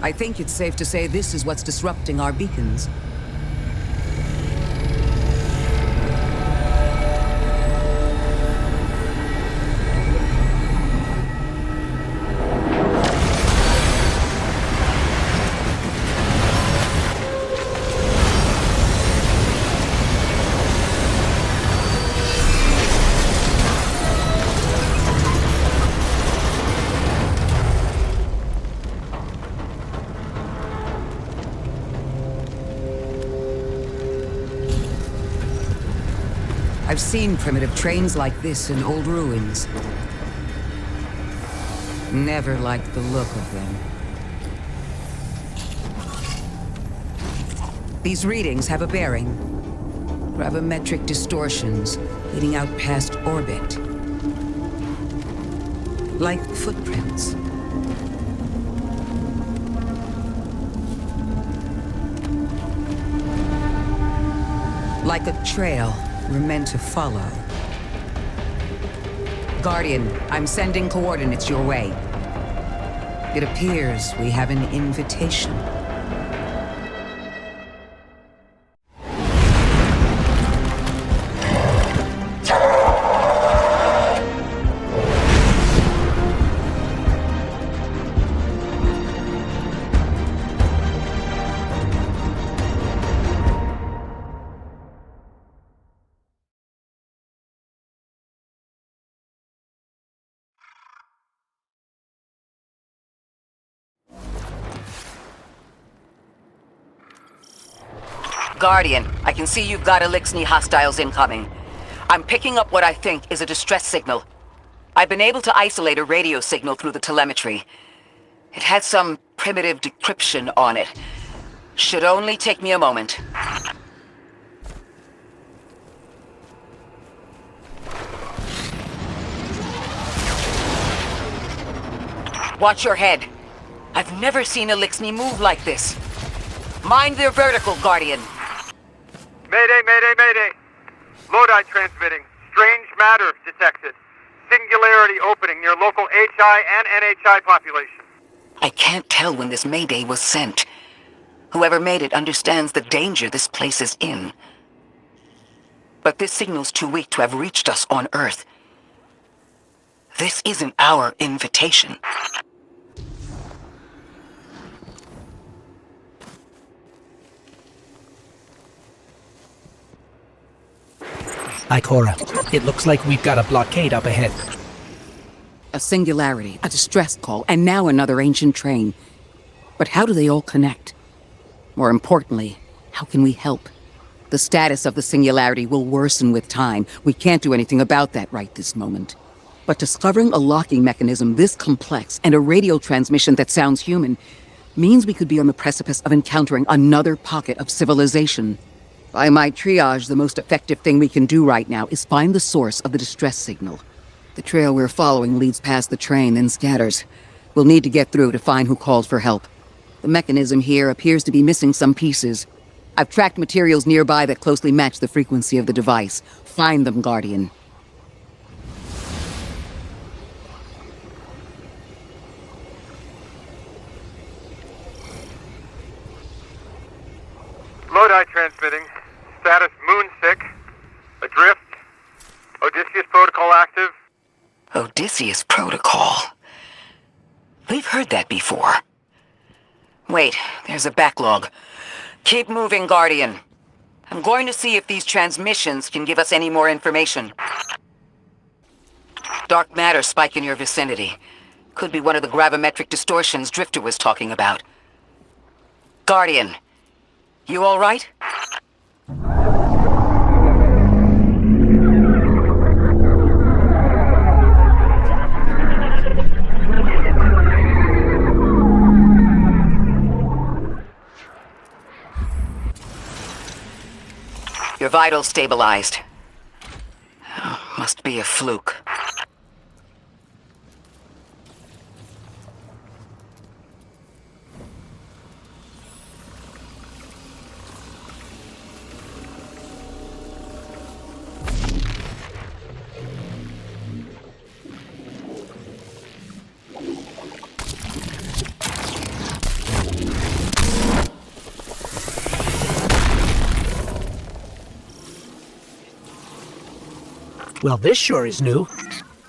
I think it's safe to say this is what's disrupting our beacons. I've seen primitive trains like this in old ruins. Never liked the look of them. These readings have a bearing. Gravimetric distortions leading out past orbit. Like footprints. Like a trail we're meant to follow. Guardian, I'm sending coordinates your way. It appears we have an invitation. Guardian, I can see you've got Eliksni hostiles incoming. I'm picking up what I think is a distress signal. I've been able to isolate a radio signal through the telemetry. It had some primitive decryption on it. Should only take me a moment. Watch your head. I've never seen Eliksni move like this. Mind their vertical, Guardian. Mayday, mayday, mayday. Lodi transmitting. Strange matter detected. Singularity opening near local HI and NHI population. I can't tell when this mayday was sent. Whoever made it understands the danger this place is in. But this signal's too weak to have reached us on Earth. This isn't our invitation. Ikora, it looks like we've got a blockade up ahead. A singularity, a distress call, and now another ancient train. But how do they all connect? More importantly, how can we help? The status of the singularity will worsen with time. We can't do anything about that right this moment. But discovering a locking mechanism this complex and a radio transmission that sounds human means we could be on the precipice of encountering another pocket of civilization. By my triage, the most effective thing we can do right now is find the source of the distress signal. The trail we're following leads past the train, then scatters. We'll need to get through to find who called for help. The mechanism here appears to be missing some pieces. I've tracked materials nearby that closely match the frequency of the device. Find them, Guardian. Lodi transmitting. Status moonsick. Adrift. Odysseus protocol active. Odysseus Protocol. We've heard that before. Wait, there's a backlog. Keep moving, Guardian. I'm going to see if these transmissions can give us any more information. Dark matter spike in your vicinity. Could be one of the gravimetric distortions Drifter was talking about. Guardian, you all right? Your vitals stabilized. Oh, must be a fluke. Well, this sure is new.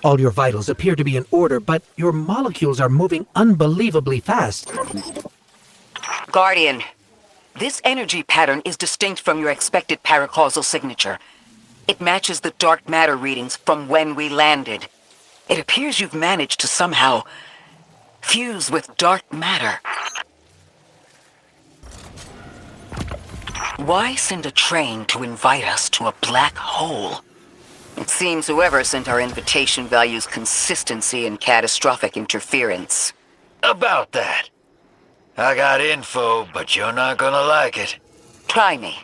All your vitals appear to be in order, but your molecules are moving unbelievably fast. Guardian, this energy pattern is distinct from your expected paracausal signature. It matches the dark matter readings from when we landed. It appears you've managed to somehow fuse with dark matter. Why send a train to invite us to a black hole? It seems whoever sent our invitation values consistency and catastrophic interference. About that. I got info, but you're not gonna like it. Try me.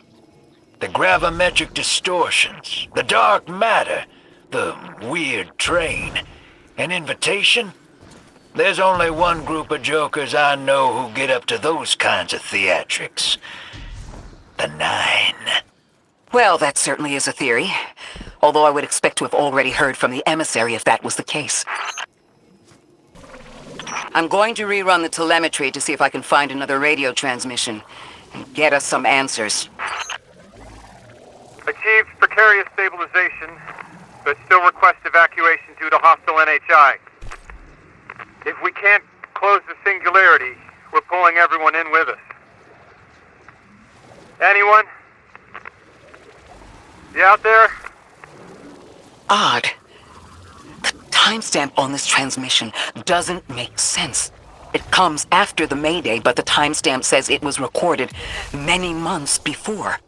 The gravimetric distortions, the dark matter, the weird train. An invitation? There's only one group of jokers I know who get up to those kinds of theatrics. The Nine. Well, that certainly is a theory. Although I would expect to have already heard from the emissary if that was the case. I'm going to rerun the telemetry to see if I can find another radio transmission and get us some answers. Achieved precarious stabilization, but still request evacuation due to hostile NHI. If we can't close the singularity, we're pulling everyone in with us. Anyone? You out there? Odd. The timestamp on this transmission doesn't make sense. It comes after the Mayday, but the timestamp says it was recorded many months before.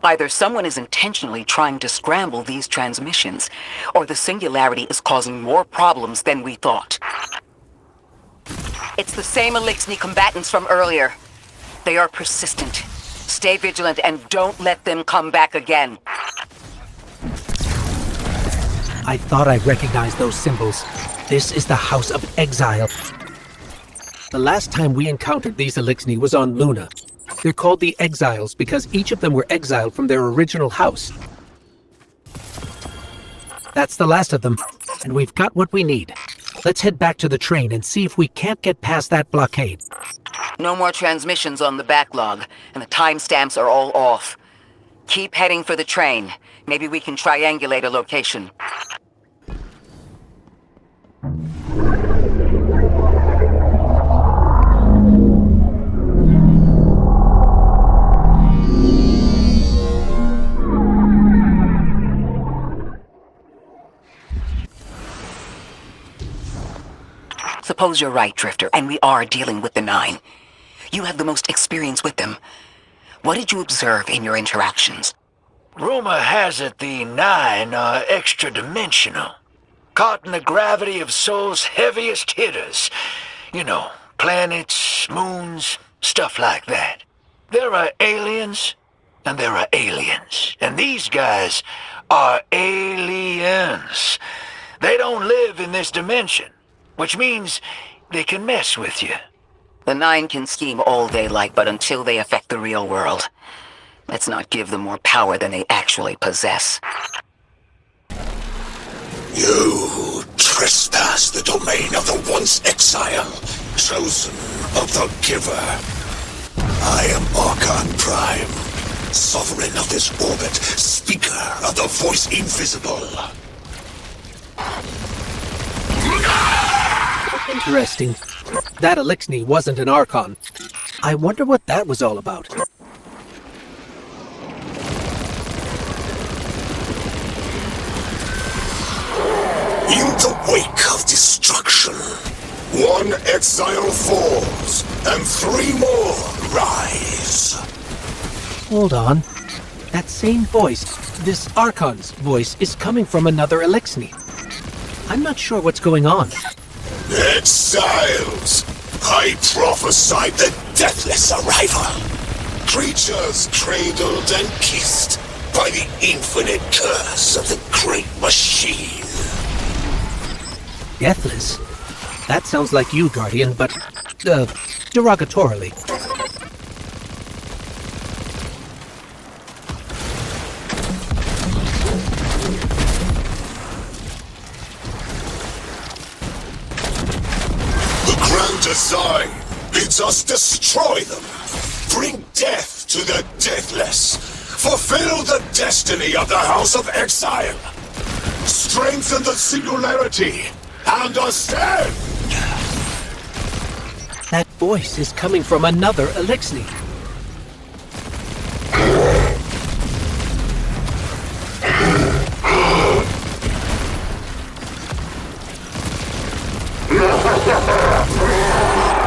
Either someone is intentionally trying to scramble these transmissions, or the singularity is causing more problems than we thought. It's the same Elixni combatants from earlier. They are persistent. Stay vigilant and don't let them come back again. I thought I recognized those symbols. This is the House of Exile. The last time we encountered these Elixni was on Luna. They're called the Exiles because each of them were exiled from their original house. That's the last of them, and we've got what we need. Let's head back to the train and see if we can't get past that blockade. No more transmissions on the backlog, and the timestamps are all off. Keep heading for the train. Maybe we can triangulate a location. Suppose you're right, Drifter, and we are dealing with the Nine. You have the most experience with them. What did you observe in your interactions? Rumor has it the Nine are extra-dimensional. Caught in the gravity of Sol's heaviest hitters. You know, planets, moons, stuff like that. There are aliens, and there are aliens. And these guys are aliens. They don't live in this dimension, which means they can mess with you. The Nine can scheme all they like, but until they affect the real world, let's not give them more power than they actually possess. You trespass the domain of the once exile, chosen of the Giver. I am Archon Prime, sovereign of this orbit, speaker of the voice invisible. Interesting. That Elixni wasn't an Archon. I wonder what that was all about. In the wake of destruction, one exile falls, and 3 more rise. Hold on. That same voice, this Archon's voice, is coming from another Elixni. I'm not sure what's going on. Exiles! I prophesied the deathless arrival. Creatures cradled and kissed by the infinite curse of the Great Machine. Deathless? That sounds like you, Guardian, but, derogatorily. Design bids us destroy them, bring death to the deathless, fulfill the destiny of the House of Exile. Strengthen the singularity! Understand? That voice is coming from another Elixni.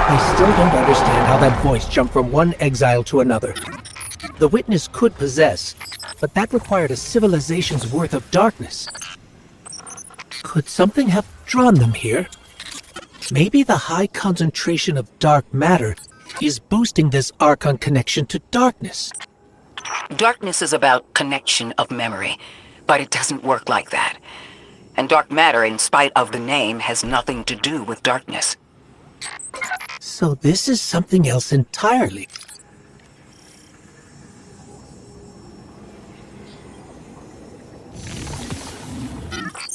I still don't understand how that voice jumped from one exile to another. The witness could possess, but that required a civilization's worth of darkness. Could something have drawn them here? Maybe the high concentration of dark matter is boosting this Archon connection to darkness. Darkness is about connection of memory, but it doesn't work like that. And dark matter, in spite of the name, has nothing to do with darkness. So this is something else entirely.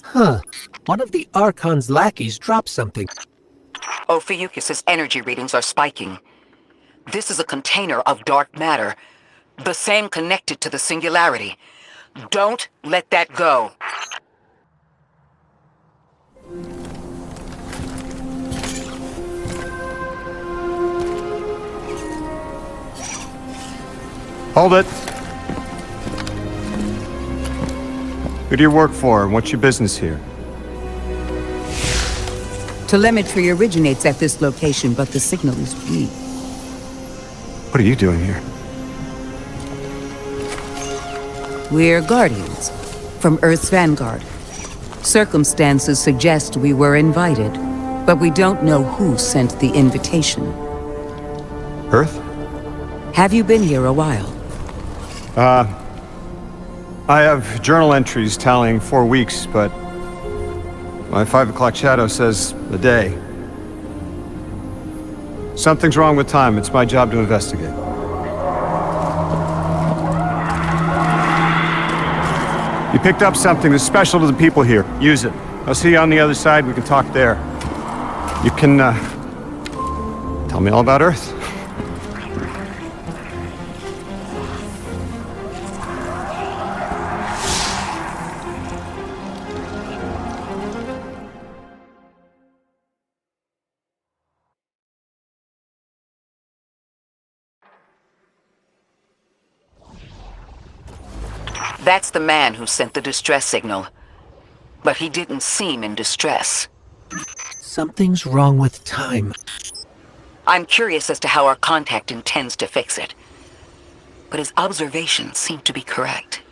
Huh. One of the Archon's lackeys dropped something. Ophiuchus' energy readings are spiking. This is a container of dark matter, the same connected to the singularity. Don't let that go. Hold it. Who do you work for, and what's your business here? Telemetry originates at this location, but the signal is weak. What are you doing here? We're Guardians, from Earth's vanguard. Circumstances suggest we were invited, but we don't know who sent the invitation. Earth? Have you been here a while? I have journal entries tallying 4 weeks, but my 5 o'clock shadow says a day. Something's wrong with time. It's my job to investigate. You picked up something that's special to the people here. Use it. I'll see you on the other side. We can talk there. You can, tell me all about Earth. That's the man who sent the distress signal. But he didn't seem in distress. Something's wrong with time. I'm curious as to how our contact intends to fix it. But his observations seem to be correct.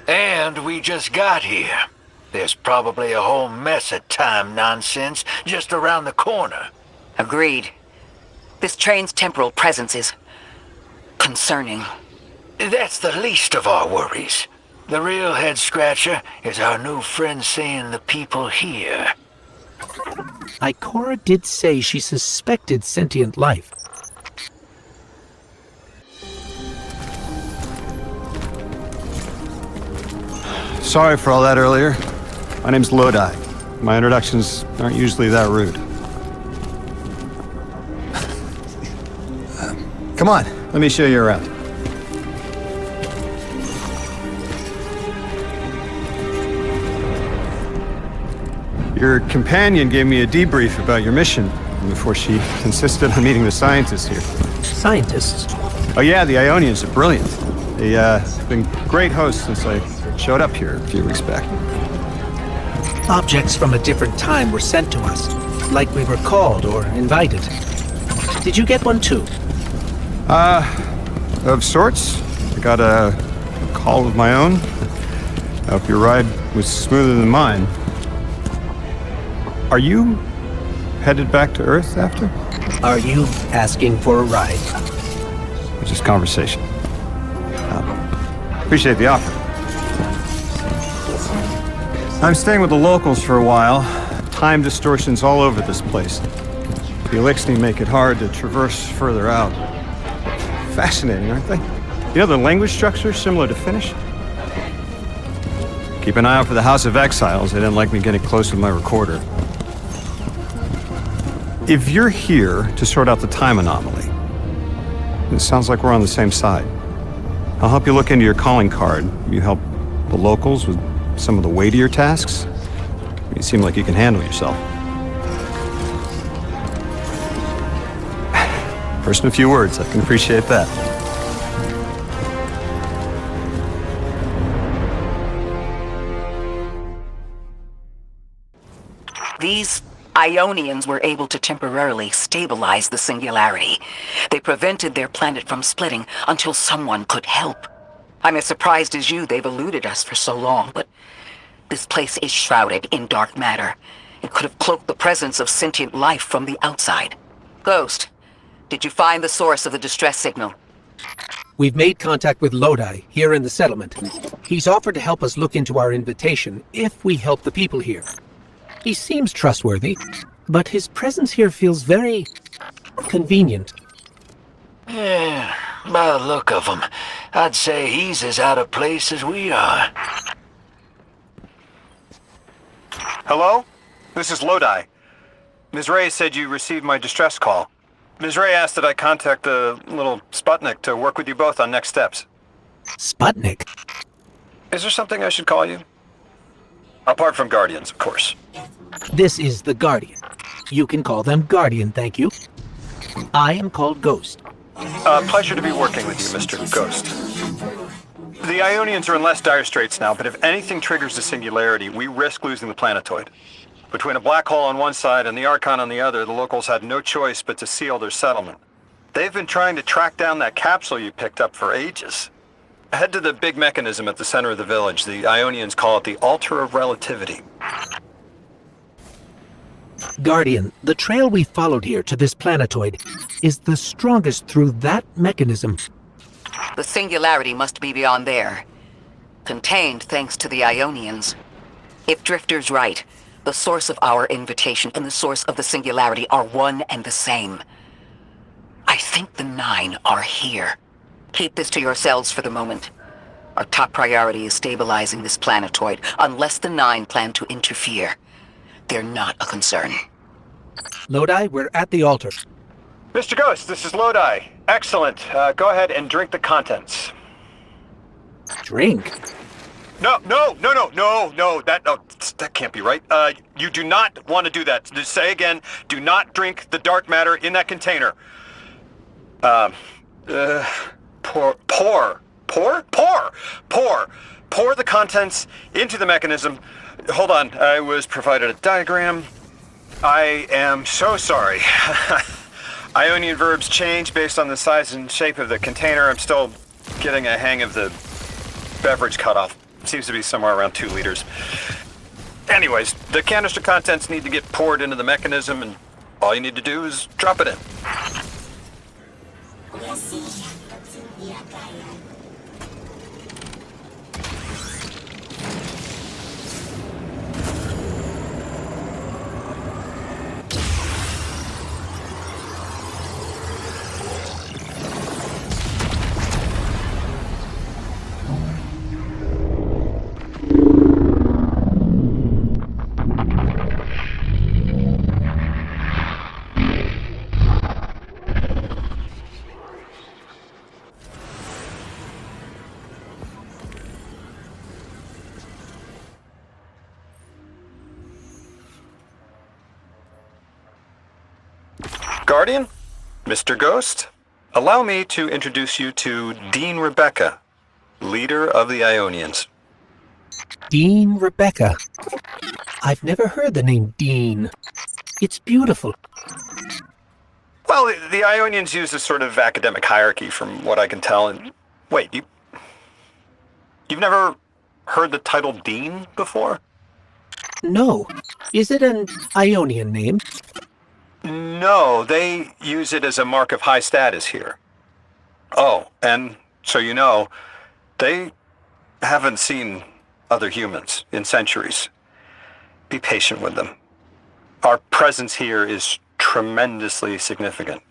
And we just got here. There's probably a whole mess of time nonsense just around the corner. Agreed. This train's temporal presence is concerning. That's the least of our worries. The real head-scratcher is our new friend seeing the people here. Ikora did say she suspected sentient life. Sorry for all that earlier. My name's Lodi. My introductions aren't usually that rude. Come on, let me show you around. Your companion gave me a debrief about your mission before she insisted on meeting the scientists here. Scientists? Oh yeah, the Ionians are brilliant. They've been great hosts since I showed up here a few weeks back. Objects from a different time were sent to us, like we were called or invited. Did you get one too? Of sorts. I got a call of my own. I hope your ride was smoother than mine. Are you headed back to Earth after? Are you asking for a ride? Just conversation. Appreciate the offer. I'm staying with the locals for a while. Time distortions all over this place. The Elixni make it hard to traverse further out. Fascinating, aren't they? You know, the language structure is similar to Finnish. Keep an eye out for the House of Exiles. They didn't like me getting close with my recorder. If you're here to sort out the time anomaly, it sounds like we're on the same side. I'll help you look into your calling card. You help the locals with some of the weightier tasks. You seem like you can handle yourself. First in a few words, I can appreciate that. These Ionians were able to temporarily stabilize the Singularity. They prevented their planet from splitting until someone could help. I'm as surprised as you they've eluded us for so long, but this place is shrouded in dark matter. It could have cloaked the presence of sentient life from the outside. Ghost, did you find the source of the distress signal? We've made contact with Lodi here in the settlement. He's offered to help us look into our invitation if we help the people here. He seems trustworthy, but his presence here feels very convenient. Yeah, by the look of him, I'd say he's as out of place as we are. Hello? This is Lodi. Ms. Ray said you received my distress call. Ms. Ray asked that I contact the little Sputnik to work with you both on next steps. Sputnik? Is there something I should call you? Apart from Guardians, of course. This is the Guardian. You can call them Guardian, thank you. I am called Ghost. Pleasure to be working with you, Mr. Ghost. The Ionians are in less dire straits now, but if anything triggers the Singularity, we risk losing the planetoid. Between a black hole on one side and the Archon on the other, the locals had no choice but to seal their settlement. They've been trying to track down that capsule you picked up for ages. Head to the big mechanism at the center of the village. The Ionians call it the Altar of Relativity. Guardian, the trail we followed here to this planetoid is the strongest through that mechanism. The Singularity must be beyond there. Contained thanks to the Ionians. If Drifter's right, the source of our invitation and the source of the Singularity are one and the same. I think the Nine are here. Keep this to yourselves for the moment. Our top priority is stabilizing this planetoid, unless the Nine plan to interfere. They're not a concern. Lodi, we're at the altar. Mr. Ghost, this is Lodi. Excellent. Go ahead and drink the contents. Drink? No, that can't be right. You do not want to do that. Just say again, do not drink the dark matter in that container. Pour the contents into the mechanism. Hold on, I was provided a diagram. I am so sorry. Ionian verbs change based on the size and shape of the container. I'm still getting a hang of the beverage cutoff. Seems to be somewhere around 2 liters. Anyways, the canister contents need to get poured into the mechanism, and all you need to do is drop it in. Guardian, Mr. Ghost, allow me to introduce you to Dean Rebecca, leader of the Ionians. Dean Rebecca. I've never heard the name Dean. It's beautiful. Well, the Ionians use a sort of academic hierarchy from what I can tell. And wait, you've never heard the title Dean before? No. Is it an Ionian name? No, they use it as a mark of high status here. Oh, and so you know, they haven't seen other humans in centuries. Be patient with them. Our presence here is tremendously significant.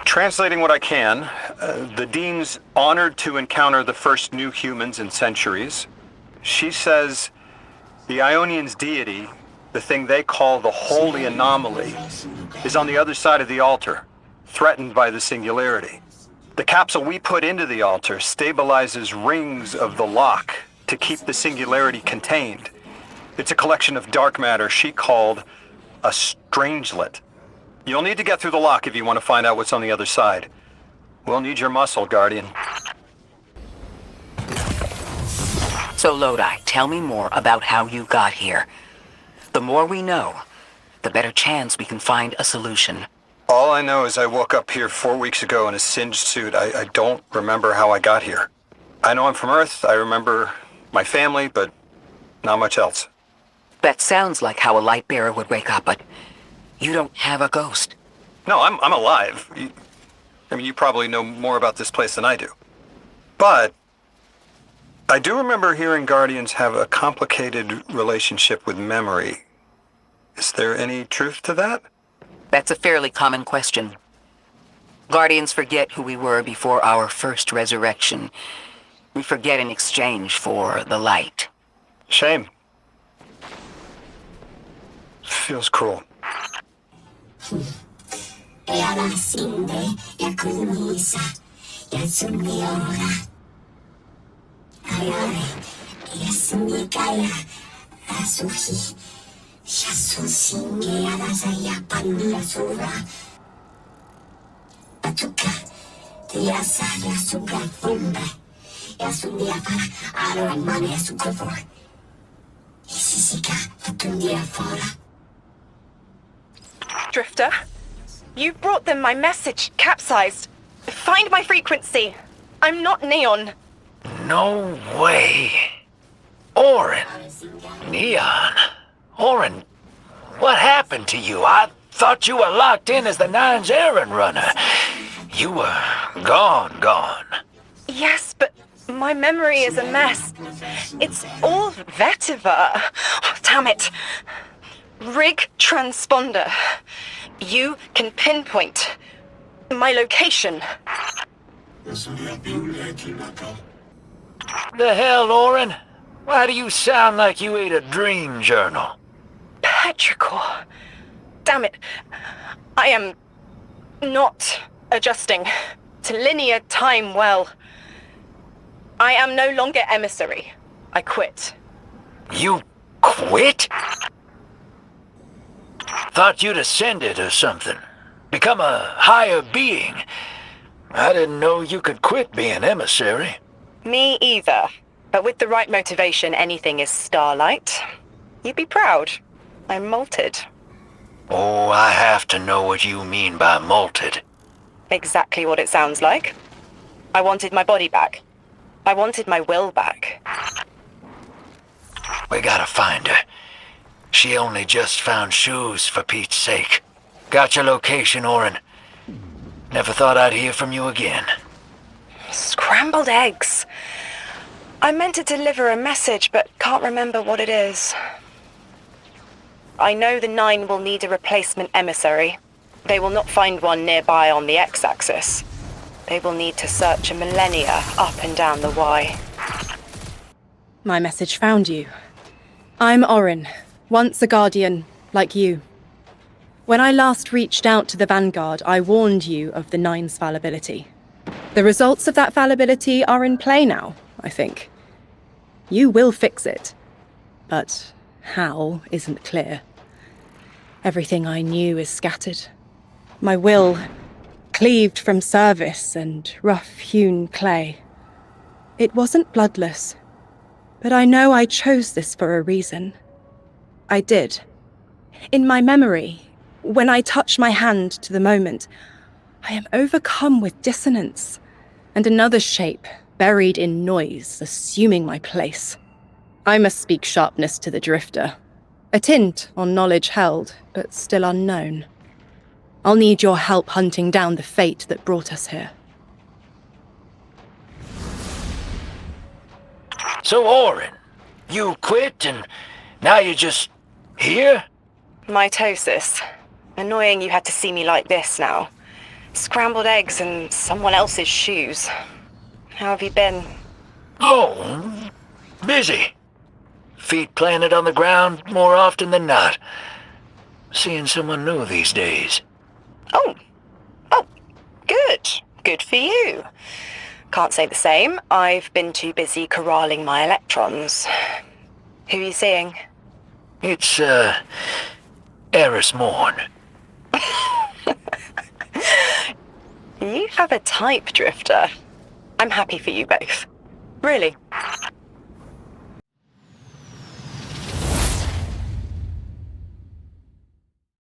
Translating what I can, the Dean's honored to encounter the first new humans in centuries. She says the Ionians' deity, the thing they call the Holy Anomaly, is on the other side of the altar, threatened by the Singularity. The capsule we put into the altar stabilizes rings of the lock to keep the Singularity contained. It's a collection of dark matter she called a strangelet. You'll need to get through the lock if you want to find out what's on the other side. We'll need your muscle, Guardian. So Lodi, tell me more about how you got here. The more we know, the better chance we can find a solution. All I know is I woke up here 4 weeks ago in a singed suit. I don't remember how I got here. I know I'm from Earth, I remember my family, but not much else. That sounds like how a light bearer would wake up, but you don't have a ghost. No, I'm alive. You probably know more about this place than I do. But I do remember hearing Guardians have a complicated relationship with memory. Is there any truth to that? That's a fairly common question. Guardians forget who we were before our first resurrection. We forget in exchange for the light. Shame. Feels cruel. Drifter, you brought them my message, capsized. Find my frequency. I'm not Neon. No way. Orin. Neon. Orin, what happened to you? I thought you were locked in as the Nine's errand runner. You were gone. Yes, but my memory is a mess. It's all vetiver. Oh, damn it. Rig transponder. You can pinpoint my location. The hell, Orin? Why do you sound like you ate a dream journal? Petrichor. Damn it. I am not adjusting to linear time well. I am no longer emissary. I quit. You quit? Thought you'd ascended or something. Become a higher being. I didn't know you could quit being emissary. Me either. But with the right motivation, anything is starlight. You'd be proud. I'm molted. Oh, I have to know what you mean by molted. Exactly what it sounds like. I wanted my body back. I wanted my will back. We gotta find her. She only just found shoes, for Pete's sake. Got your location, Orin. Never thought I'd hear from you again. Scrambled eggs. I meant to deliver a message, but can't remember what it is. I know the Nine will need a replacement emissary. They will not find one nearby on the X-axis. They will need to search a millennia up and down the Y. My message found you. I'm Orin, once a Guardian, like you. When I last reached out to the Vanguard, I warned you of the Nine's fallibility. The results of that fallibility are in play now, I think. You will fix it. But how isn't clear. Everything I knew is scattered. My will cleaved from service and rough-hewn clay. It wasn't bloodless, but I know I chose this for a reason. I did. In my memory, when I touch my hand to the moment, I am overcome with dissonance, and another shape, buried in noise, assuming my place. I must speak sharpness to the Drifter. A tint on knowledge held, but still unknown. I'll need your help hunting down the fate that brought us here. So, Orin, You quit and now you're just here? Mitosis. Annoying you had to see me like this now. Scrambled eggs and someone else's shoes. How have you been? Oh, busy. Feet planted on the ground more often than not. Seeing someone new these days. Oh, good. Good for you. Can't say the same. I've been too busy corralling my electrons. Who are you seeing? It's, Eris Morn. You have a type, Drifter. I'm happy for you both. Really.